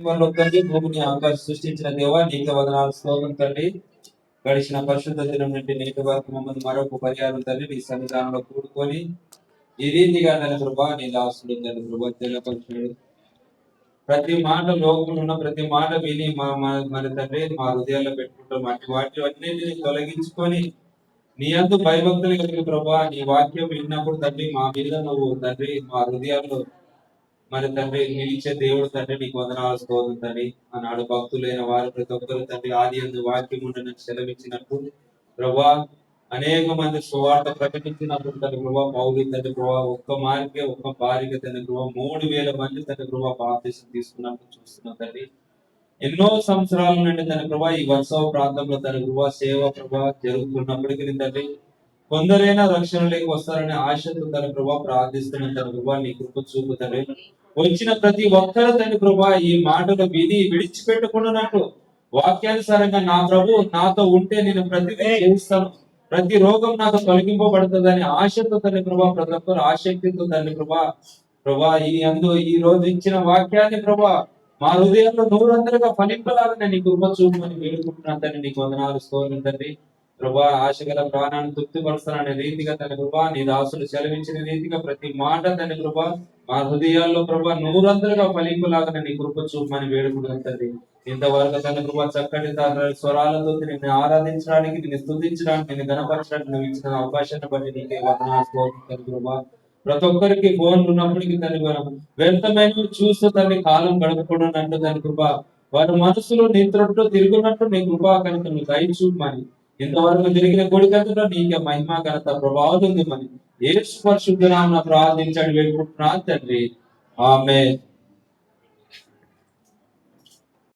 తండ్రి భూమిని ఆకాశం సృష్టించిన దేవా నీకు వందనాలు స్తోత్రం తండ్రి. గడిచిన పరిశుద్ధ దినం నుండి నేటి వరకు మమ్మల్ని మరొక పర్యాలు తండ్రి నీ సన్నిధానంలో కూడుకొని ఈ రీతిగా తన కృప నీ దాసుడు తన కృప తెలియపరిచాడు. ప్రతి మాట లోకంలో ఉన్న ప్రతి మాట విని మన తండ్రి మా హృదయాల్లో పెట్టుకుంటాం. వాటి అన్నింటినీ తొలగించుకొని నీ అందు భయభక్తులు కలిగిన ప్రభా నీ వాక్యం విన్నప్పుడు తండ్రి మా మీద నువ్వు తండ్రి మా హృదయాల్లో మరి తండ్రి నిలిచే దేవుడు తండ్రి నీకు వందనాలు స్తోత్రం తండ్రి. ఆనాడు భక్తులైన వారు ప్రతి ఒక్కరు తండ్రి ఆది అందు వాక్యం ఉండని సెలవిచ్చినప్పుడు ప్రభా అనేక మంది సువార్త ప్రకటించినప్పుడు తండ్రి ప్రభా పౌలు తండ్రి ప్రభా ఒక్క భార్య తండ్రి ప్రభా 3,000 మంది తండ్రి ప్రభా బాప్తిసం తీసుకున్నప్పుడు చూస్తున్నాం తండ్రి. ఎన్నో సంవత్సరాల నుండి తండ్రి ప్రభా ఈ వర్షవ ప్రాంతంలో తండ్రి ప్రభా సేవ ప్రభా జరుగుతున్నప్పటికీ తండ్రి కొందరైనా రక్షణలోకి వస్తారనే ఆశతో తన ప్రభా ప్రార్థిస్తున్న తన ప్రభా నీ కృప చూపు తండ్రి. వచ్చిన ప్రతి ఒక్కరు తండ్రి ప్రభా ఈ మాటలు విని విడిచిపెట్టుకున్నట్టు వాక్యానుసారంగా నా ప్రభు నాతో ఉంటే నేను ప్రతిదీ చేస్తాను, ప్రతి రోగం నాకు తొలగింపబడుతుందని ఆశతో తండ్రి ప్రభా ప్రతి ఒక్కరు ఆసక్తితో తండ్రి ప్రభా ఈ రోజు ఇచ్చిన వాక్యాన్ని ప్రభా మా హృదయంలో నూరందరుగా ఫలింపలాగా నీ కృప చూపమని వేడుకుంటున్నాను తండ్రి. నీకు వందనాలు స్తోత్రం తండ్రి. ప్రభా ఆశగల ప్రాణాన్ని తృప్తిపరుస్తాననే రీతిగా తన కృప నీ దాసులు సెలవించిన రీతిగా ప్రతి మాట తన కృప మా హృదయాల్లో ప్రభా నూరందరుగా ఫలింపులాగా నీ కృప చూపమని వేడుకుంటుంది. ఇంతవరకు తన కృప చక్కటి స్వరాలతో నిన్ను ఆరాధించడానికి నిన్ను స్తుతించడానికి నిన్ను గణపరచడానికి నువ్వు ఇచ్చిన అవకాశాన్ని బట్టి నీకే వందనాలు కృప. ప్రతి ఒక్కరికి ఫోన్ ఉన్నప్పటికీ తన వ్యర్థమైన చూస్తూ తన కాలం గడపకూడదంటూ తన కృప వారి మనసులో నీ త్రొట్టు తిరుగున్నట్టు నీ కృపా కనుక నువ్వు దయచూపమని ఇంతవరకు జరిగిన కొడికంతలో నీకే మహిమ ఘనత ప్రభావం ఉంది మరి యేసు పరిశుద్ధ నామమున ప్రార్థించండి వేడుకుంటున్నాను తండ్రి. ఆమేన్.